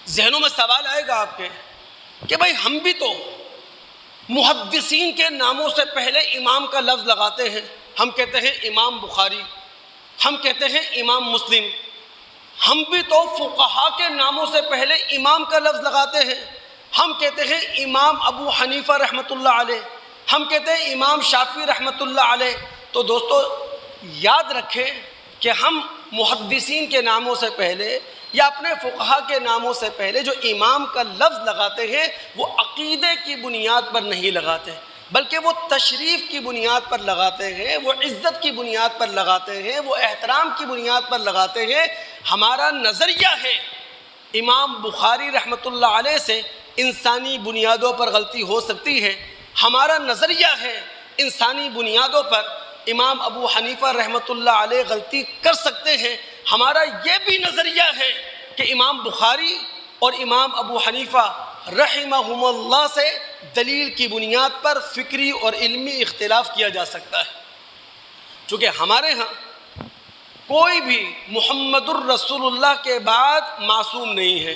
ذہنوں میں سوال آئے گا آپ کے کہ بھائی ہم بھی تو محدثین کے ناموں سے پہلے امام کا لفظ لگاتے ہیں. ہم کہتے ہیں امام بخاری، ہم کہتے ہیں امام مسلم. ہم بھی تو فقہا کے ناموں سے پہلے امام کا لفظ لگاتے ہیں. ہم کہتے ہیں امام ابو حنیفہ رحمۃ اللہ علیہ، ہم کہتے ہیں امام شافعی رحمۃ اللہ علیہ. تو دوستو یاد رکھیں کہ ہم محدثین کے ناموں سے پہلے یا اپنے فقہا کے ناموں سے پہلے جو امام کا لفظ لگاتے ہیں وہ عقیدے کی بنیاد پر نہیں لگاتے، بلکہ وہ تشریف کی بنیاد پر لگاتے ہیں، وہ عزت کی بنیاد پر لگاتے ہیں، وہ احترام کی بنیاد پر لگاتے ہیں. ہمارا نظریہ ہے امام بخاری رحمۃ اللہ علیہ سے انسانی بنیادوں پر غلطی ہو سکتی ہے. ہمارا نظریہ ہے انسانی بنیادوں پر امام ابو حنیفہ رحمۃ اللہ علیہ غلطی کر سکتے ہیں. ہمارا یہ بھی نظریہ ہے کہ امام بخاری اور امام ابو حنیفہ رحمہم اللہ سے دلیل کی بنیاد پر فکری اور علمی اختلاف کیا جا سکتا ہے. چونکہ ہمارے ہاں کوئی بھی محمد الرسول اللہ کے بعد معصوم نہیں ہے.